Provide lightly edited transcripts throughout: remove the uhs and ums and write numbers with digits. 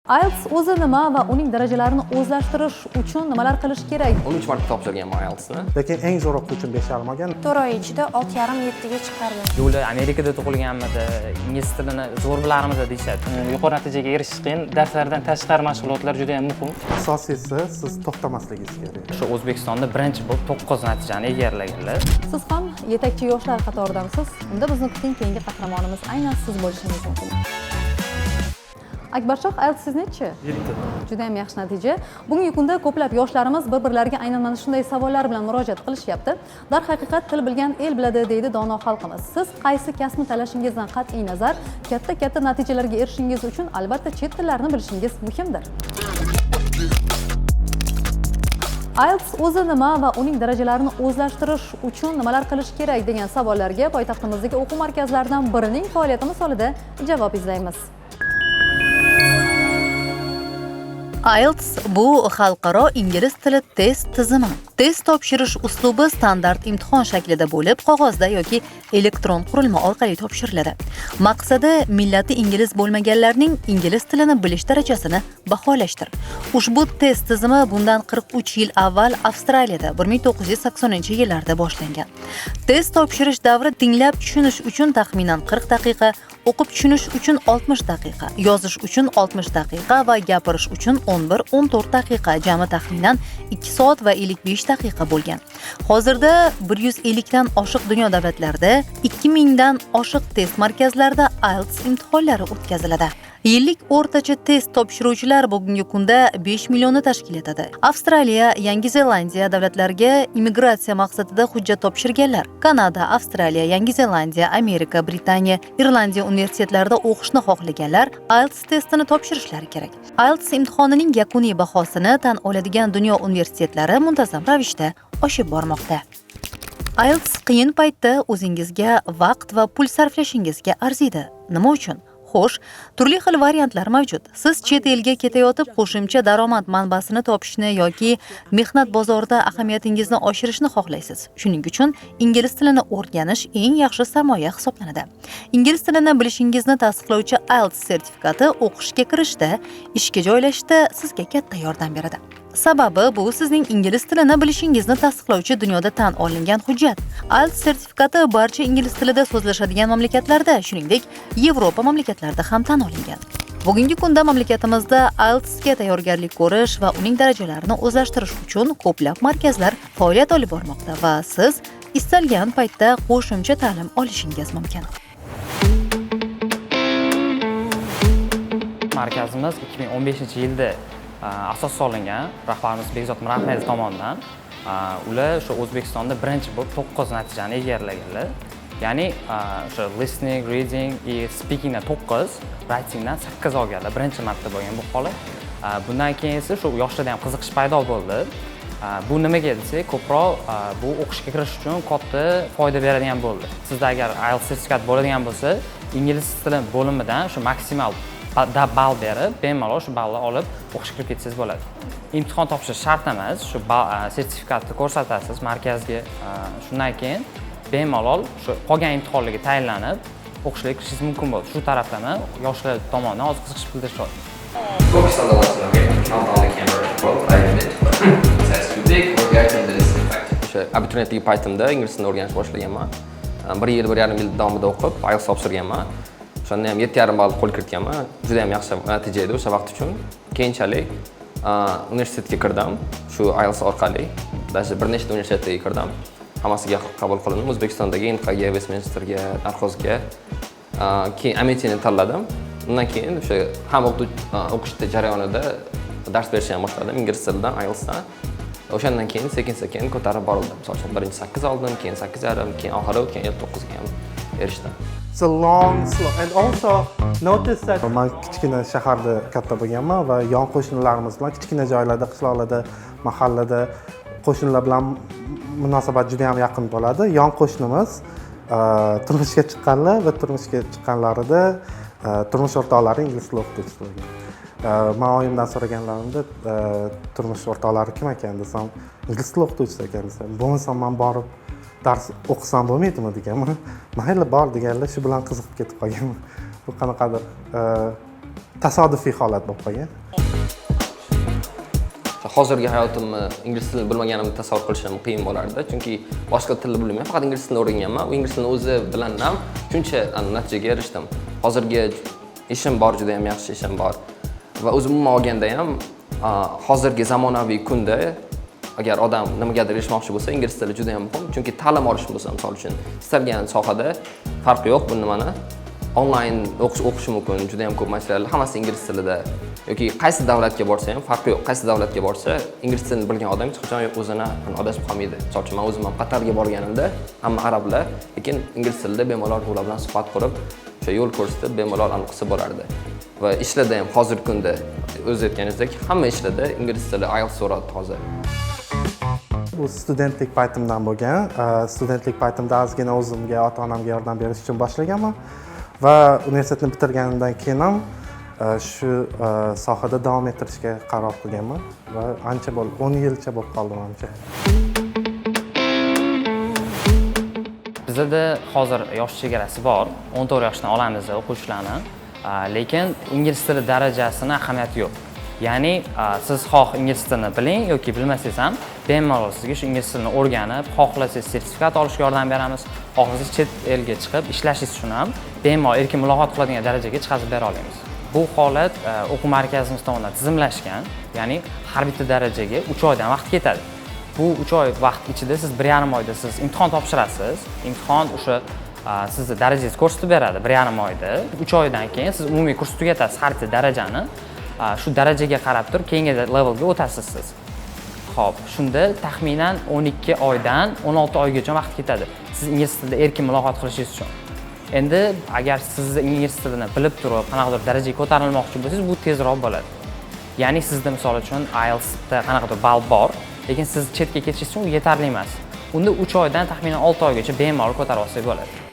IELTS o'zi nima va uning darajalarini o'zlashtirish uchun nimalar qilish kerak? 13 marta topshirganman IELTSni. Lekin eng zo'r o'quvchim 5,5 olgan. 4 oy ichida 6,5-7 ga chiqardim. Yo'li Amerikada tug'ilganmidi, ingliz tilini zo'r bilarmidi deyishadi. Yuqori natijaga erishish qiyin, darslardan tashqari mashg'ulotlar juda ham muhim. Asosiysi siz to'xtamasligingiz kerak. Shu O'zbekistonda birinchi bo'lib 9 natijani egallaganlar. Siz ham yetakchi yoshlar qatoridamisiz? Unda bizni kuting, keyingi qahramonimiz aynan siz bo'lishingiz mumkin. Akbarshoh, IELTS siz nechi? 7. Juda ham yaxshi natija. Bugungi kunda ko'plab yoshlarimiz bir-birlariga aynan mana shunday savollar bilan murojaat qilishyapti. Darhaqiqat til bilgan el biladi deydi dono xalqimiz. Siz qaysi kasbni tanlashingizdan qat'iy nazar katta natijalarga erishishingiz uchun albatta chet tillarini bilishingiz muhimdir. IELTS o'zi nima va uning darajalarini o'zlashtirish uchun nimalar qilish kerak degan savollarga poytaxtimizdagi o'quv markazlaridan birining faoliyati misolida javob izlaymiz. IELTS bu xalqaro ingliz tili test tizimi. Test topshirish uslubi standart imtihon shaklida bo'lib, qog'ozda yoki elektron qurilma orqali topshiriladi. Maqsadi millati ingliz bo'lmaganlarning ingliz tilini bilish darajasini baholashdir. Ushbu test tizimi bundan 43 yil avval Avstraliyada 1980-yillarda boshlangan. Test topshirish davri tinglab tushunish uchun taxminan 40 daqiqa, o'qib tushunish uchun 60 daqiqa, yozish uchun 60 daqiqa va gapirish uchun 11-14 daqiqa, jami taxminan 2 soat va 55 daqiqa bo'lgan. Hozirda 150 dan oshiq dunyo davlatlarida 2000 dan oshiq test markazlarida IELTS imtihonlari o'tkaziladi. Yillik o'rtacha test topshiruvchilar bugungi kunda 5 millionni tashkil etadi. Avstraliya, Yangi Zelandiya davlatlariga immigratsiya maqsadida hujjat topshirganlar, Kanada, Avstraliya, Yangi Zelandiya, Amerika, Britaniya, Irlandiya universitetlarida o'qishni xohlaganlar IELTS testini topshirishlari kerak. IELTS imtihonining yakuniy bahosini tan oladigan dunyo universitetlari muntazam ravishda oshib bormoqda. IELTS qiyin paytda o'zingizga vaqt va pul sarflashingizga arziydi. Nima uchun? Xo'sh, turli xil variantlar mavjud. Siz chet elga ketayotib qo'shimcha daromad manbasini topishni yoki mehnat bozorida ahamiyatingizni oshirishni xohlaysiz. Shuning uchun ingliz tilini o'rganish eng yaxshi sarmoya hisoblanadi. Ingliz tilini bilishingizni tasdiqlovchi IELTS sertifikati o'qishga kirishda, ishga joylashishda sizga katta yordam beradi. Sababi bu sizning ingliz tilini bilishingizni tasdiqlovchi dunyoda tan olingan hujjat. IELTS sertifikati barcha ingliz tilida so'zlashadigan mamlakatlarda, shuningdek, Yevropa mamlakatlarida ham tan olingan. Bugungi kunda mamlakatimizda IELTSga tayyorgarlik ko'rish va uning darajalarini o'zlashtirish uchun ko'plab markazlar faoliyat olib bormoqda va siz istalgan paytda qo'shimcha ta'lim olishingiz mumkin. Markazimiz 2015-yilda asos solingan rahbarimiz Bekzod Mirahmedov tomonidan. Ular shu O'zbekistonda birinchi bo'lib 9 natijani egallaganlar. Ya'ni o'sha listening, reading va speakingdan 9, writingdan 8 olganlar. Birinchi marta bo'lgan bu holat. Bundan keyin esa shu yoshlarda ham qiziqish paydo bo'ldi. Bu nimaga desak, ko'proq bu o'qishga kirish uchun katta foyda beradigan bo'ldi. Sizda agar IELTS sertifikat bo'ladigan bo'lsa, ingliz tili bo'limidan shu maksimal ball berib, bemalol shu balni olib o'qishga kirib ketsangiz bo'ladi. Imtihon topshirish shart emas, shu sertifikatni ko'rsatasiz markazga. Shundan keyin bemalol shu qolgan imtihonlarga tayinlanib o'qishga kirishingiz mumkin bo'ladi. Shu tarafdan yoshlar tomonidan hozir qiziqish bildirishadi. Pokistonda o'sha abituriyentlik paytimda ingliz tilini o'rganishni boshlaganman. 1 yil, 1,5 yil davomida o'qib, IELTS topshirganman. O'shanda ham 7,5 ball qo'l kiritganman. Juda ham yaxshi natija edi o'sha vaqt uchun. Keyinchalik universitetga kirdim. Shu IELTS orqali. Даже bir nechta universitetga kirdim. Hammasiga qabul qilindim. O'zbekistondagi NQga, Westminsterga, Narxozga, keyin Ametini tanladim. Undan keyin o'sha ham o'qish jarayonida dars berishni ham boshladim ingliz tilidan, IELTSdan. O'shandan keyin sekin-sekin ko'tarib borildim. Misol uchun birinchi 8 oldim, keyin 8,5, keyin oxiri keyin 9 ga ham erishdim. It's a long slow and also notice that men kichkina shaharda katta bo'lganman va yon qo'shnilarimiz bilan kichkina joylarda, qishloqlarda, mahallada qo'shnilar bilan munosabat juda ham yaqin bo'ladi. Yon qo'shnimiz turmushga chiqqanlar va turmushga chiqqanlarida turmush o'rtoqlari ingliz tili o'qituvchisi bo'lgan. Men oyimdan so'raganlarimda turmush o'rtoqlari kim ekan desam, ingliz tili o'qituvchisi ekan desam, bo'lmasam men borib dars o'qisam bo'lmaydimi deganman. Mayli bor deganlar, shu bilan qiziqib ketib qolganman. Bu qanaqadir tasodifiy holat bo'lib qolgan. Hozirgi hayotimni ingliz tilini bilmaganimni tasavvur qilishim qiyin bo'lardi, chunki boshqa tilni bilmayman, faqat ingliz tilini o'rganganman. U ingliz tilini o'zi bilan ham shuncha natijaga erishdim. Hozirgi ishim bor, juda ham yaxshi ishim bor. Va o'zim umuman olganda ham hozirgi zamonaviy kunda agar odam nimagadir erishmoqchi bo'lsa, ingliz tili juda ham muhim, chunki ta'lim olish bo'lsa, misol uchun istalgan sohada farqi yo'q, bu nimani onlayn o'qish mumkin, juda ham ko'p materiallar hammasi ingliz tilida. Yoki qaysi davlatga borsa ham farqi yo'q. Qaysi davlatga borsa, ingliz tilini bilgan odam hech qachon o'zini adashib qolmaydi. Misol uchun men o'zim ham Qatarga borganimda hamma arablar, lekin ingliz tilida bemalol ular bilan suhbat qurib, o'sha yo'l ko'rsatib bemalol aniqsa bo'lardi. Va ishlarda ham hozirgi kunda o'z aytganingizdek, hamma ishlarda ingliz tili IELTS so'radi hozir. Bu studentlik paytimdan bo'lgan. Studentlik paytimda ozgina o'zimga, ota-onamga yordam berish uchun boshlaganman va universitetni bitirganimdan keyin ham shu sohada davom ettirishga qaror qilganman va ancha bo'ldi, 10 yilcha bo'lib qoldi menimcha. Bizda hozir yosh chegarasi bor, 14 yoshdan olamiz o'quvchilarni, lekin ingliz tili darajasini ahamiyati yo'q. Ya'ni siz xoh ingliz tilini biling yoki bilmasangiz ham bemalol sizga shu ingliz tilini o'rganib, xohlasangiz sertifikat olishga yordam beramiz, xohlasangiz chet elga chiqib ishlashingiz uchun ham bemalol erkin muloqot qiladigan darajaga chiqarib bera olamiz. Bu holat o'quv markazimiz tomonidan tizimlashgan, ya'ni har bitta darajaga 3 oydan vaqt ketadi. Bu 3 oy vaqt ichida siz 1,5 oyda siz imtihon topshirasiz. Imtihon o'sha sizni darajangizni ko'rsatib beradi 1,5 oyda. 3 oydan keyin siz umumiy kurs tugatasiz, har bitta darajani. Shu darajaga qarab turib keyingi levelga o'tasiz siz. Xo'p, shunda taxminan 12 oydan 16 oygacha vaqt ketadi. Siz ingliz tilida erkin muloqot qilishingiz uchun. Endi agar siz ingliz tilini bilib turib, qanaqadir darajaga ko'tarilmoqchi bo'lsangiz, bu tezroq bo'ladi. Ya'ni sizda misol uchun IELTS da qanaqadir ball bor, lekin siz chetga ketishingiz uchun u yetarli emas. Unda 3 oydan taxminan 6 oygacha bemalol ko'tarib olsak bo'ladi.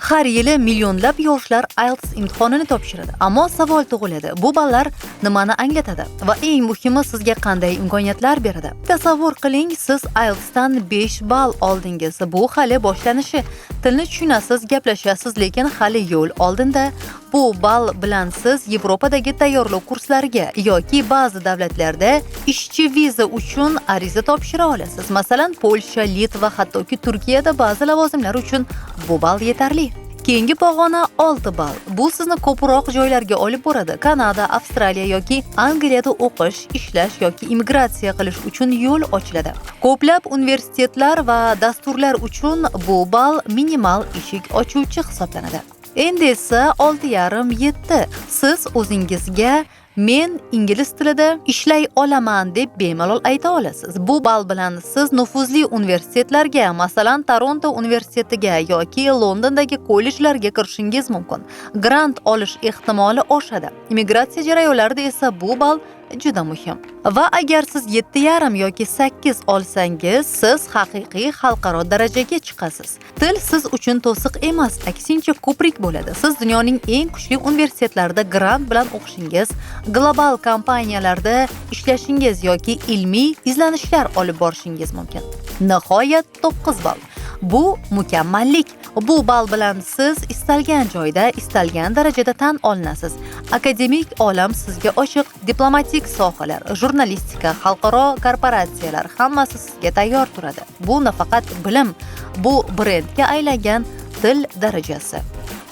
Har yili millionlab yoshlar IELTS imtihonini topshiradi. Ammo savol tug'iladi. Bu ballar nimani anglatadi va eng muhimi sizga qanday imkoniyatlar beradi? Tasavvur qiling, siz IELTS dan 5 ball oldingiz. Bu hali boshlanishi. Tilni tushunasiz, gaplashasiz, lekin hali yo'l oldinda. Bu ball bilan siz Yevropadagi tayyorlov kurslariga yoki ba'zi davlatlarda ishchi viza uchun ariza topshira olasiz. Masalan, Polsha, Litva, hattoki Turkiyada ba'zi lavozimlar uchun bu ball yetarli. Keyingi pog'ona 6 ball. Bu sizni ko'proq joylarga olib boradi. Kanada, Avstraliya yoki Angliyada o'qish, ishlash yoki immigratsiya qilish uchun yo'l ochiladi. Ko'plab universitetlar va dasturlar uchun bu ball minimal eshik ochuvchi hisoblanadi. Endi esa 6,5-7. Siz o'zingizga men ingliz tilida ishlay olaman deb bemalol ayta olasiz. Bu ball bilan siz nufuzli universitetlarga, masalan, Toronto universitetiga yoki Londondagi kollejlarga kirishingiz mumkin. Grant olish ehtimoli oshadi. Immigratsiya jarayonlarida esa bu ball juda muhim. Va agar siz 7,5 yoki 8 olsangiz, siz haqiqiy xalqaro darajaga chiqasiz. Til siz uchun to'siq emas, aksincha ko'prik bo'ladi. Siz dunyoning eng kuchli universitetlarida grant bilan o'qishingiz, global kompaniyalarda ishlashingiz yoki ilmiy izlanishlar olib borishingiz mumkin. Nihoyat 9 ball. Bu mukammallik. Bu ball bilan siz istalgan joyda, istalgan darajada tan olinasiz. Akademik olam sizga ochiq, diplomatik sohalar, jurnalistika, xalqaro korporatsiyalar hammasi sizga tayyor turadi. Bu nafaqat bilim, bu brendga aylangan til darajasi.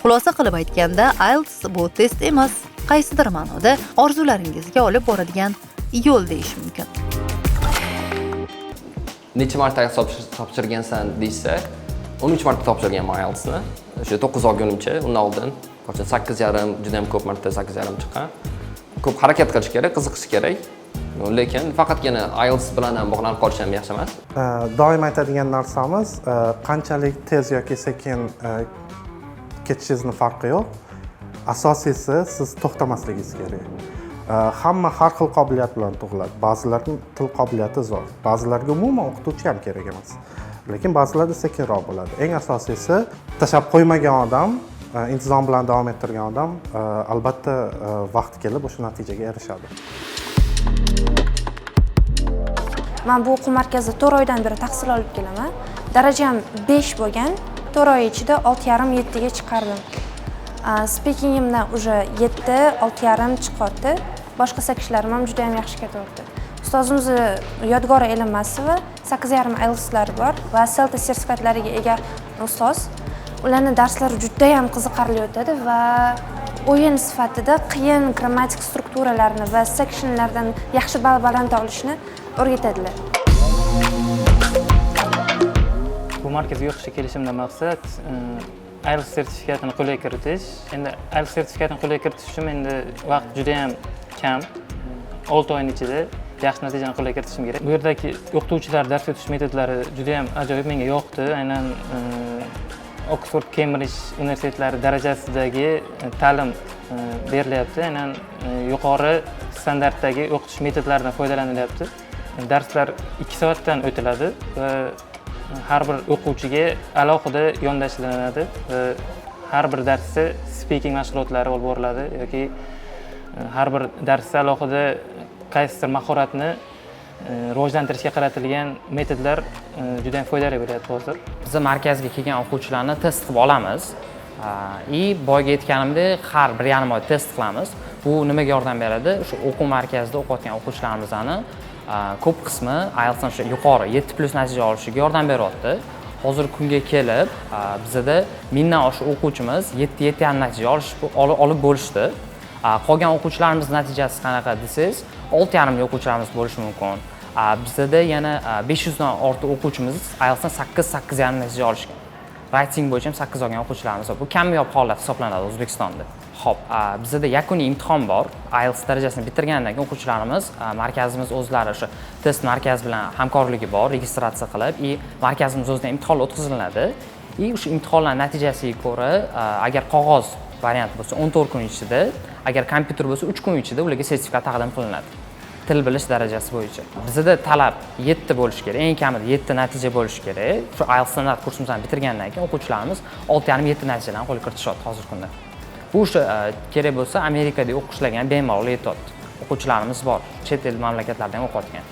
Xulosa qilib aytganda, IELTS bu test emas, qaysidir ma'noda orzularingizga olib boradigan yo'l deyish mumkin. Necha marta topshirgansan deysa, 13 marta topshirganman IELTSni. O'sha 9 olgunimcha, undan oldin 8,5 juda ham ko'p marta 8,5 chiqqan. Ko'p harakat qilish kerak, qiziqish kerak. Lekin faqatgina IELTS bilan ham bog'lanib qolish ham yaxshi emas. Doim aytadigan narsamiz, qanchalik tez yoki sekin ketishingizni farqi yo'q. Asosiysi siz to'xtamasligingiz kerak. Hamma har xil qobiliyat bilan tug'iladi. Ba'zilarning til qobiliyati zo'r, ba'zilarga umuman o'qituvchi ham kerak emas. Lekin ba'zilarda sekinroq bo'ladi. Eng asosiysi tashlab qo'ymagan odam, intizom bilan davom ettirgan odam albatta vaqti kelib o'sha natijaga erishadi. Men bu o'quv markazida 4 oydan beri tahsil olib kelaman. Darajam 5 bo'lgan. 4 oy ichida 6,5-7 ga chiqardim. Speakingimdan уже 7-6,5 chiqyapti. Boshqa sakshlarim ham juda ham yaxshi ketaverdi. Ustozimiz Yodgora Elimmasova 8,5 IELTSlari bor va CELTA sertifikatlariga ega ustoz. Ularning darslari juda ham qiziqarli o'tadi va o'yin sifatida qiyin grammatik strukturalarni va sectionlardan yaxshi ball baland olishni o'rgatadilar. Bu markazga o'qishga kelishimdan maqsad IELTS sertifikatini qo'lga kiritish. Endi IELTS sertifikatini qo'lga kiritish uchun endi vaqt juda ham kam. 6 oyning ichida yaxshi natijani qo'lga kiritishim kerak. Bu yerdagi o'qituvchilar dars o'tish metodlari juda ham ajoyib, menga yoqdi. Aynan Oxford, Cambridge universitetlari darajasidagi ta'lim berilyapti. Aynan yuqori standartdagi o'qitish metodlaridan foydalanilyapti. Darslar 2 soatdan o'tiladi va har bir o'quvchiga alohida yondashtiriladi va har bir darsda speaking mashg'ulotlari olib boriladi yoki har bir darsda alohida qaysidir mahoratni rivojlantirishga qaratilgan metodlar juda ham foydali bo'lyapti hozir. Biz markazga kelgan o'quvchilarni test qilib olamiz. Boyga aytganimdek, har 1,5 oy test qilamiz. Bu nimaga yordam beradi? O'sha o'quv markazida o'qiyotgan o'quvchilarimizni ko'p qismi IELTSdan o'sha yuqori 7+ natija olishiga yordam beryapti. Hozirgi kunga kelib bizda 1000 dan oshiq o'quvchimiz 7,5 natija olib bo'lishdi. Qolgan o'quvchilarimiz natijasi qanaqa desangiz, 6,5 o'quvchilarimiz bo'lishi mumkin. Bizda yana 500 dan ortiq o'quvchimiz IELTSdan 8,5 natija olishgan. Writing bo'yicha ham 8 olgan o'quvchilarimiz bor. Bu kamyob holat hisoblanadi O'zbekistonda. Xo'p, bizda yakuniy imtihon bor. IELTS darajasini bitirgandan keyin o'quvchilarimiz markazimiz o'zlari o'sha test markazi bilan hamkorligi bor, registratsiya qilib, markazimiz o'zidan imtihonlar o'tkaziladi. O'sha imtihonlar natijasiga ko'ra, agar qog'oz variant bo'lsa 14 kun ichida, agar kompyuter bo'lsa 3 kun ichida ularga sertifikat taqdim qilinadi. Til bilish darajasi bo'yicha. Bizda talab 7 bo'lishi kerak, eng kamida 7 natija bo'lishi kerak. Shu IELTS standart kursimizni bitirgandan keyin o'quvchilarimiz 6,5-7 natijadan qo'lga kiritishadi hozirgi kunda. Bu o'sha kerak bo'lsa Amerikada o'qishlagan bemalol yetyapti. O'quvchilarimiz bor, chet el mamlakatlarda ham o'qiyotgan.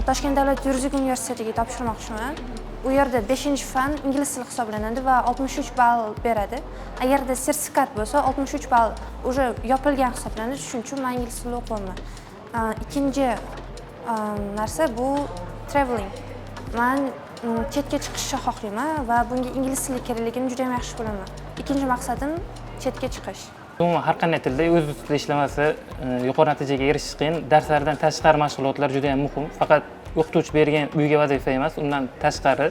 Toshkent davlat yuridik universitetiga topshirmoqchiman. U yerda 5-fan ingliz tili hisoblanadi va 63 ball beradi. Agarda sertifikat bo'lsa 63 ball уже yopilgan hisoblanadi. Shuning uchun men ingliz tilida o'qiyman. Ikkinchi narsa bu traveling. Men chetga chiqishni xohlayman va bunga ingliz tili kerakligini juda ham yaxshi bilaman. Ikkinchi maqsadim chetga chiqish. Umuman har qanday tilda o'z ustida ishlamasa yuqori natijaga erishish qiyin. Darslardan tashqari mashg'ulotlar juda ham muhim. Faqat o'qituvchi bergan uyga vazifa emas, undan tashqari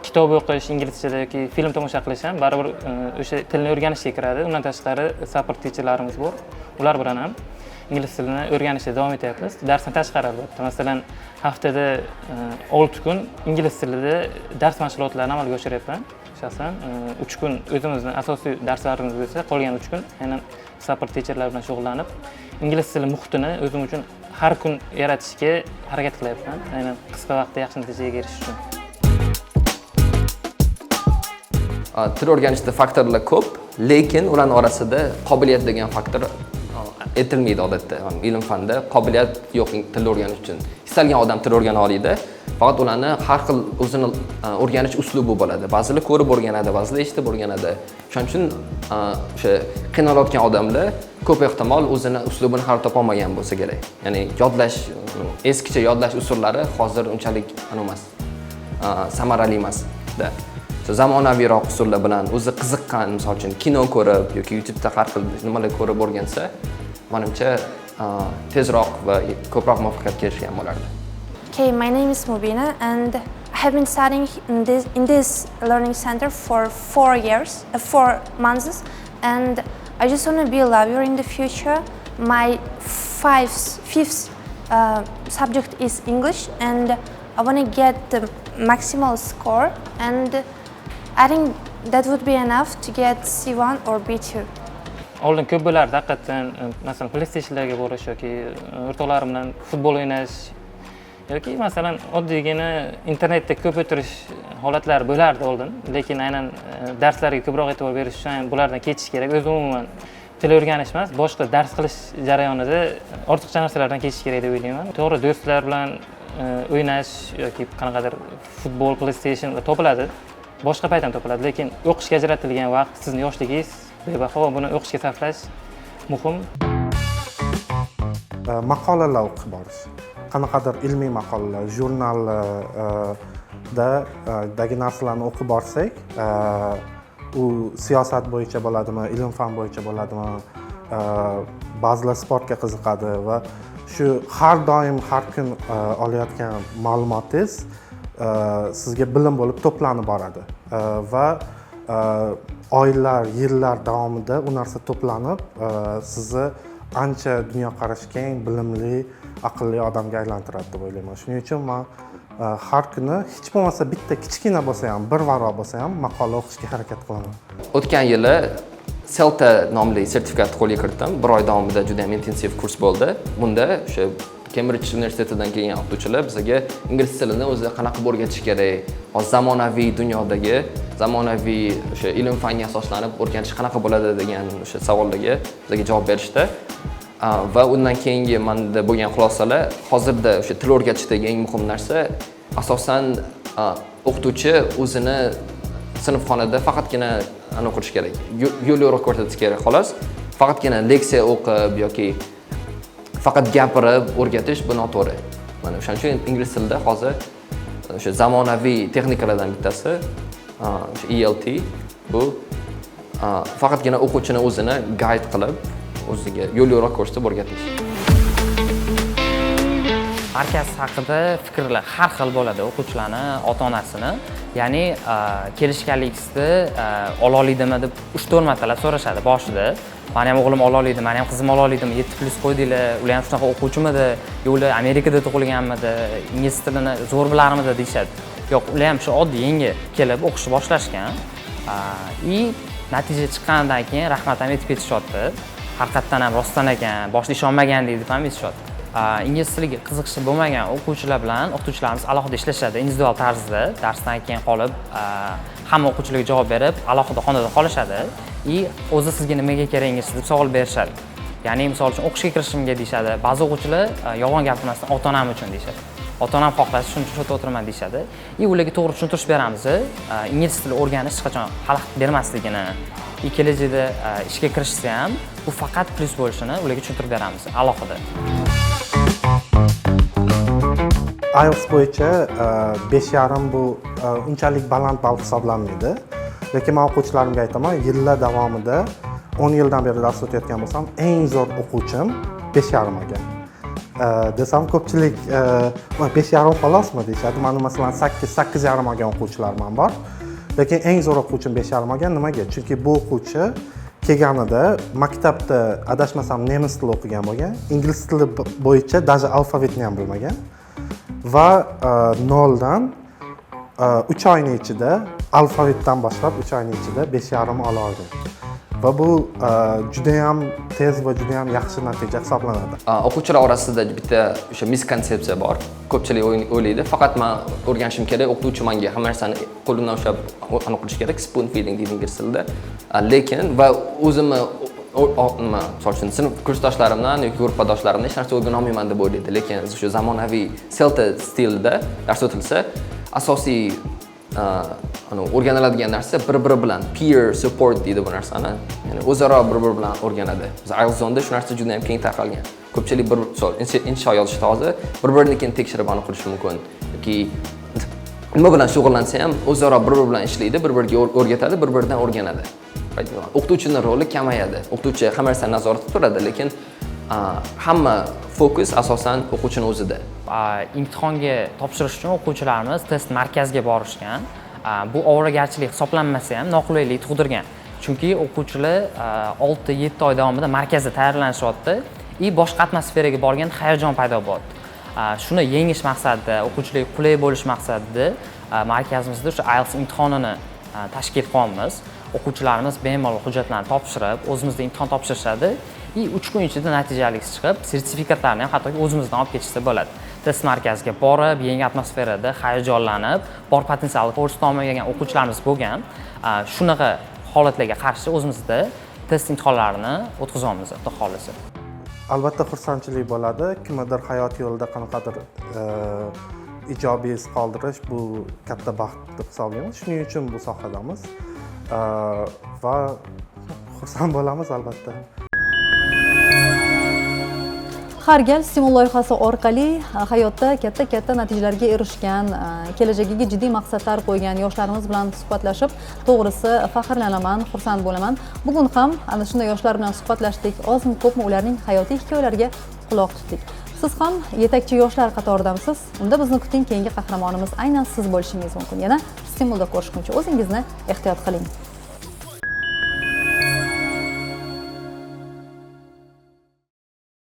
kitob o'qish, inglizchada yoki film tomosha qilish ham baribir o'sha tilni o'rganishga kiradi. Undan tashqari support teacherlarimiz bor. Ular bilan ham ingliz tilini o'rganishda davom etyapmiz. Darsdan tashqari albatta. Masalan, haftada 6 kun ingliz tilida dars mashg'ulotlarini amalga oshiryapman. Shaxsan 3 kun o'zimizning asosiy darslarimiz bo'lsa, qolgan 3 kun aynan support teacherlar bilan shug'ullanib, ingliz tili muhitini o'zim uchun har kun yaratishga harakat qilyapman. Aynan qisqa vaqtda yaxshi natijaga erishish uchun. Til o'rganishda faktorlar ko'p, lekin ularning orasida qobiliyat degan faktor aytilmaydi odatda. Ilm fanda qobiliyat yo'q til o'rganish uchun. Istalgan odam til o'rgana oladi. Faqat ularni har xil o'zini o'rganish uslubi bo'ladi. Ba'zilar ko'rib o'rganadi, ba'zilar eshitib o'rganadi. Shuning uchun o'sha qiynalayotgan odamlar ko'p ehtimol o'zini uslubini hali topa olmagan bo'lsa kerak. Ya'ni yodlash, eskicha yodlash usullari hozir unchalik emas, samarali emas-da. Zamonaviyroq usullar bilan o'zi qiziqqan, misol uchun kino ko'rib yoki YouTube'da har xil nimalar ko'rib o'rgansa, menimcha tezroq va ko'proq muvaffaqiyatga erishgan bo'lardi. Okay, my name is Mubina and I have been studying in this learning center for 4 months and I just want to be a lawyer in the future. My fifth subject is English and I want to get the maximal score and I think that would be enough to get C1 or B2. Oldin ko'p bo'lardi haqiqatan, masalan, PlayStationlarga borish yoki o'rtoqlarim bilan futbol o'ynash yoki masalan oddiygina internetda ko'p o'tirish holatlari bo'lardi oldin, lekin aynan darslarga ko'proq e'tibor berish uchun bulardan ketish kerak. O'zi umuman til o'rganish emas, boshqa dars qilish jarayonida ortiqcha narsalardan ketish kerak deb o'ylayman. To'g'ri, do'stlar bilan o'ynash yoki qanaqadir futbol, PlayStation topiladi, boshqa payt ham topiladi, lekin o'qishga ajratilgan vaqt, sizning yoshligingiz bebaho va buni o'qishga sarflash muhim. Maqolalar o'qib borish. Qanaqadir ilmiy maqolalar, jurnaldagi narsalarni o'qib borsak, u siyosat bo'yicha bo'ladimi, ilm fan bo'yicha bo'ladimi, ba'zilar sportga qiziqadi va shu har doim har kun olayotgan ma'lumotingiz sizga bilim bo'lib to'planib boradi va oylar, yillar davomida u narsa to'planib sizni ancha dunyoqarashi keng, bilimli, aqlli odamga aylantiradi deb o'ylayman. Shuning uchun men har kuni hech bo'lmasa bitta kichkina bo'lsa ham, bir varaq bo'lsa ham maqola o'qishga harakat qilaman. O'tgan yili CELTA nomli sertifikatni qo'lga kiritdim. 1 oy davomida juda ham intensiv kurs bo'ldi. Bunda o'sha Cambridge universitetidan kelgan o'qituvchilar bizga ingliz tilini o'zida qanaqa o'rgatish kerak, hozir zamonaviy dunyodagi zamonaviy o'sha ilm fanga asoslanib o'rganish qanaqa bo'ladi degan o'sha savollarga bizga javob berishdi. Va undan keyingi menda bo'lgan xulosalar, hozirda o'sha til o'rgatishdagi eng muhim narsa asosan o'qituvchi o'zini sinfxonada faqatgina o'qish kerak. Yo'l yo'riq ko'rsatish kerak xolos. Faqatgina leksiya o'qib yoki faqat gapirib o'rgatish bu noto'g'ri. Mana o'shaning uchun ingliz tilida hozir o'sha zamonaviy texnikalardan bittasi o'sha ELT bu faqatgina o'quvchini o'zini guide qilib, o'ziga yo'l yo'riq ko'rsatib o'rgatish. Markaz haqida fikrlar har xil bo'ladi o'quvchilarni, ota-onasini. Ya'ni kelishganligingizni ololidimi deb 3-4 martalab so'rashadi boshida. Meni ham o'g'lim ololidi, meni ham qizim ololidimi, 7+ qo'ydinglar, ular ham shunaqa o'quvchimidi, yo ular Amerikada tug'ilganmidi, ingliz tilini zo'r bilarmidi deyshadi. Yo'q, ular ham shu oddiy yengil kelib o'qishni boshlashgan. Natija chiqqanidan keyin rahmat ham aytib ketishyapti. Haqiqatdan ham rostdan ekan, boshida ishonmagandik deb ham aytishyapti. Ingliz tiliga qiziqishi bo'lmagan o'quvchilar bilan o'qituvchilarimiz alohida ishlashadi, individual tarzda, darsdan keyin qolib, hamma o'quvchilarga javob berib, alohida xonada qolishadi. O'zi sizga nimaga keragingiz deb savol berishadi. Ya'ni misol uchun o'qishga kirishimga deyshadi. Ba'zi o'quvchilar yolg'on gapirmasdan ota-onam uchun deyshadi. Ota-onam xohlasa shuning uchun shu o'tiraman deyshadi. Ularga to'g'ri tushuntirish beramiz. Ingliz tili o'rganish hech qachon xalaqit bermasligini, kelajakda ishga kirishsa ham bu faqat plyus bo'lishini ularga tushuntirib beramiz alohida. IELTS bo'yicha 5,5 bu unchalik baland ball hisoblanmaydi. Lekin men o'quvchilarimga aytaman, yillar davomida 10 yildan beri dars o'tayotgan bo'lsam, eng zo'r o'quvchim 5,5 olgan. Desam ko'pchilik 5,5 xolosmi deyshadi. Meni masalan 8,5 olgan o'quvchilarim ham bor. Lekin eng zo'r o'quvchim 5,5 olgan. Nimaga? Chunki bu o'quvchi kelganida maktabda adashmasam nemis tili o'qigan bo'lgan, ingliz tili bo'yicha даже alfavitni ham bilmagan va 0 dan 3 oyning ichida alfavitdan boshlab 3 oyning ichida 5,5 ola olgan. Va bu juda ham tez va juda ham yaxshi natija hisoblanadi. O'quvchilar orasida bitta o'sha miskonsepsiya bor. Ko'pchilik o'ylaydi, faqat men o'rganishim kerak, o'qituvchi menga hamma narsani qo'limdan ushlab qilish kerak, spoon feeding deydi ingliz tilida. Lekin va o'zimni misol uchun sinf kursdoshlarimdan yoki guruhdoshlarimdan hech narsa o'rgana olmayman deb o'ylaydi. Lekin o'sha zamonaviy CELTA stilida dars o'tilsa, asosiy o'rganiladigan narsa bir-biri bilan peer support deydi bu narsani. Ya'ni o'zaro bir-biri bilan o'rganadi. Biz IELTS zonda shu narsa juda ham keng tarqalgan. Ko'pchilik insho yozishda hozir bir-birinikini tekshirib aniqlash mumkin. Yoki nima bilan shug'ullansa ham o'zaro bir-biri bilan ishlaydi, bir-biriga o'rgatadi, bir-biridan o'rganadi. O'qituvchining roli kamayadi. O'qituvchi hamma narsani nazorat qilib turadi, lekin hamma fokus asosan o'quvchining o'zida. Imtihonga topshirish uchun o'quvchilarimiz test markaziga borishgan. Bu ovoragarchilik hisoblanmasa ham noqulaylik tug'dirgan. Chunki o'quvchilar 6-7 oy davomida markazda tayyorlanishyapti. Boshqa atmosferaga borgan hayajon paydo bo'ldi. Shuni yengish maqsadida, o'quvchilarga qulay bo'lish maqsadida markazimizda o'sha IELTS imtihonini tashkil qilamiz. O'quvchilarimiz bemalol hujjatlarni topshirib, o'zimizda imtihon topshirishadi. 3 kun ichida natijalik chiqib, sertifikatlarni ham hattoki o'zimizdan olib ketishsa bo'ladi. Test markaziga borib, yangi atmosferada hayajonlanib, bor potensialni ko'rsatolmagan o'quvchilarimiz bo'lgan. Shunaqa holatlarga qarshi o'zimizda test imtihonlarini o'tkazamiz, xudo xolisa. Albatta xursandchilik bo'ladi. Kimdir hayot yo'lida qanaqadir ijobiy his qoldirish bu katta baxt deb hisoblaymiz. Shuning uchun bu sohadamiz va xursand bo'lamiz albatta. Har gal stimul loyihasi orqali hayotda katta natijalarga erishgan, kelajagiga jiddiy maqsadlar qo'ygan yoshlarimiz bilan suhbatlashib, to'g'risi faxrlanaman, xursand bo'laman. Bugun ham ana shunday yoshlar bilan suhbatlashdik. Ozmi ko'pmi ularning hayotiy hikoyalariga quloq tutdik. Siz ham yetakchi yoshlar qatoridamisiz? Unda bizni kuting, keyingi qahramonimiz aynan siz bo'lishingiz mumkin. Yana stimulda ko'rishguncha o'zingizni ehtiyot qiling.